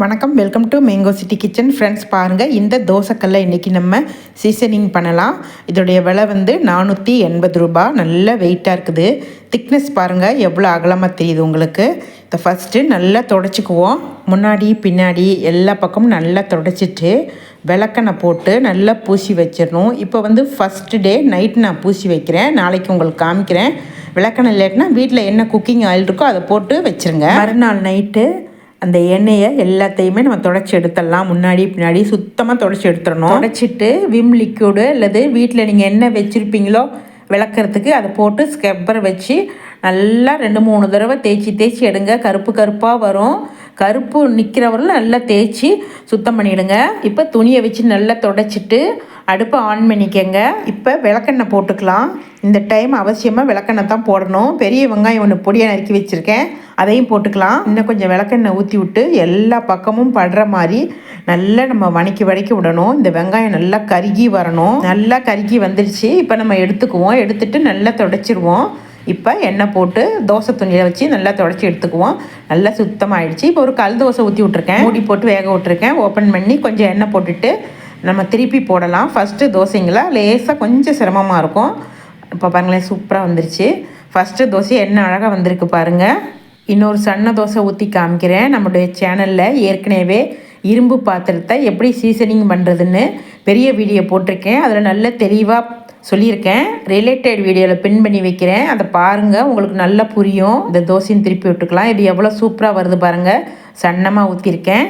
வணக்கம், welcome to mango city kitchen. Friends பாருங்கள், இந்த தோசைக்கல்லை இன்றைக்கி நம்ம சீசனிங் பண்ணலாம். இதோடைய விலை வந்து 480 ரூபா. நல்ல வெயிட்டாக இருக்குது. திக்னஸ் பாருங்கள் எவ்வளோ அகலமாக தெரியுது உங்களுக்கு. இதை ஃபஸ்ட்டு நல்லா தொடச்சிக்குவோம். முன்னாடி பின்னாடி எல்லா பக்கமும் நல்லா தொடச்சிட்டு விளக்கெண்ணெய் போட்டு நல்லா பூசி வச்சிடணும். இப்போ வந்து ஃபஸ்ட்டு டே நைட் நான் பூசி வைக்கிறேன். நாளைக்கு உங்களுக்கு காமிக்கிறேன். விளக்கெண்ணெய் இல்லைன்னா வீட்டில் என்ன குக்கிங் ஆயில் இருக்கோ அதை போட்டு வச்சுருங்க. மறுநாள் நைட்டு அந்த எண்ணெயை எல்லாத்தையுமே நம்ம தொடச்சி எடுத்துடலாம். முன்னாடி பின்னாடி சுத்தமாக தொடச்சி எடுத்துடணும். தொடச்சிட்டு விம் லிக்யூடு அல்லது வீட்டில் நீங்கள் என்ன வச்சுருப்பீங்களோ விளக்குறதுக்கு அதை போட்டு ஸ்க்ரப்பர் வச்சு நல்லா 2-3 தடவை தேய்ச்சி எடுங்க. கருப்பாக வரும். கருப்பு நிற்கிறவரில் நல்லா தேய்ச்சி சுத்தம் பண்ணிவிடுங்க. இப்போ துணியை வச்சு நல்லா தொடச்சிட்டு அடுப்பை ஆன் பண்ணிக்கங்க. இப்போ விளக்கெண்ணெய் போட்டுக்கலாம். இந்த டைம் அவசியமாக விளக்கெண்ணெய் தான் போடணும். பெரிய வெங்காயம் ஒன்று பொடியாக நறுக்கி வச்சுருக்கேன், அதையும் போட்டுக்கலாம். இன்னும் கொஞ்சம் விளக்கெண்ணெய் ஊற்றி விட்டு எல்லா பக்கமும் படுற மாதிரி நல்லா நம்ம வதக்கி விடணும். இந்த வெங்காயம் நல்லா கருகி வரணும். நல்லா கருகி வந்துடுச்சு. இப்போ நம்ம எடுத்துக்குவோம். எடுத்துட்டு நல்லா தொடச்சிருவோம். இப்போ எண்ணெய் போட்டு தோசை துணியில் வச்சு நல்லா தொடச்சி எடுத்துக்குவோம். நல்லா சுத்தமாகிடுச்சு. இப்போ ஒரு கல் தோசை ஊற்றி விட்ருக்கேன். மூடி போட்டு வேக விட்ருக்கேன். ஓப்பன் பண்ணி கொஞ்சம் எண்ணெய் போட்டுட்டு நம்ம திருப்பி போடலாம். ஃபஸ்ட்டு தோசைங்களா லேசாக கொஞ்சம் சிரமமாக இருக்கும். இப்போ பாருங்களேன், சூப்பராக வந்துருச்சு. ஃபஸ்ட்டு தோசை என்ன அழகாக வந்திருக்கு பாருங்கள். இன்னொரு சன்ன தோசை ஊற்றி காமிக்கிறேன். நம்மளுடைய சேனலில் ஏற்கனவே இரும்பு பாத்திரத்தை எப்படி சீசனிங் பண்ணுறதுன்னு பெரிய வீடியோ போட்டிருக்கேன். அதில் நல்ல தெளிவாக சொல்லியிருக்கேன். ரிலேட்டட் வீடியோவில் பின் பண்ணி வைக்கிறேன், அதை பாருங்கள், உங்களுக்கு நல்லா புரியும். இந்த தோசையும் திருப்பி விட்டுக்கலாம். இது எவ்வளோ சூப்பராக வருது பாருங்கள். சன்னமாக ஊற்றிருக்கேன்.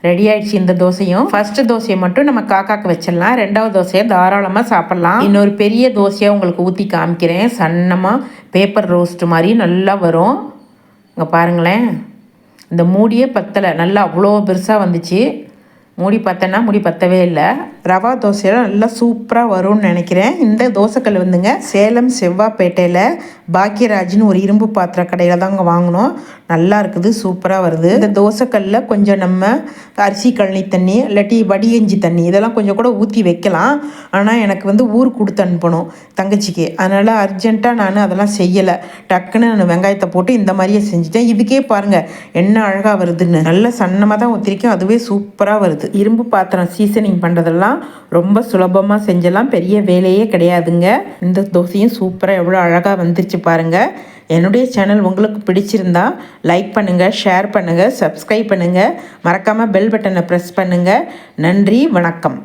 ரெடி ஆகிடுச்சு இந்த தோசையும். ஃபஸ்ட்டு தோசையை மட்டும் நம்ம காக்காக்கு வச்சிடலாம். 2வது தோசையை தாராளமாக சாப்பிட்லாம். இன்னொரு பெரிய தோசையாக உங்களுக்கு ஊற்றி காமிக்கிறேன். சன்னமாக பேப்பர் ரோஸ்ட் மாதிரி நல்லா வரும். இங்கே பாருங்களேன், இந்த மூடியே பத்தலை. நல்லா அவ்வளோ பெருசாக வந்துச்சு. மூடி பத்தனா மூடி பத்தவே இல்லை. ரவா தோசையெல்லாம் நல்லா சூப்பராக வரும்னு நினைக்கிறேன். இந்த தோசைக்கல் வந்துங்க சேலம் செவ்வாப்பேட்டையில் பாக்கியராஜ்னு ஒரு இரும்பு பாத்திர கடையில் தாங்க வாங்கினோம். நல்லா இருக்குது, சூப்பராக வருது. இந்த தோசைக்கல்லில் கொஞ்சம் நம்ம அரிசி கழனி தண்ணி இல்லாட்டி வடிகஞ்சி தண்ணி இதெல்லாம் கொஞ்சம் கூட ஊற்றி வைக்கலாம். ஆனால் எனக்கு வந்து ஊருக்கு கொடுத்து அனுப்பணும் தங்கச்சிக்கு. அதனால் அர்ஜென்ட்டாக நான் அதெல்லாம் செய்யலை. டக்குன்னு நான் வெங்காயத்தை போட்டு இந்த மாதிரியே செஞ்சுட்டேன். இதுக்கே பாருங்கள் என்ன அழகாக வருதுன்னு. நல்ல சன்னமாக தான் ஊற்றிருக்கேன். அதுவே சூப்பராக வருது. இரும்பு பாத்திரம் சீசனிங் பண்ணுறதெல்லாம் ரொம்ப சுலபமாக செஞ்சலாம். பெரிய வேலையே கிடையாதுங்க. இந்த தோசையும் சூப்பராக எவ்வளோ அழகாக வந்துருச்சு பாருங்கள். என்னுடைய சேனல் உங்களுக்கு பிடிச்சிருந்தா லைக் பண்ணுங்கள், ஷேர் பண்ணுங்கள், சப்ஸ்கிரைப் பண்ணுங்கள். மறக்காமல் பெல் பட்டனை ப்ரெஸ் பண்ணுங்கள். நன்றி, வணக்கம்.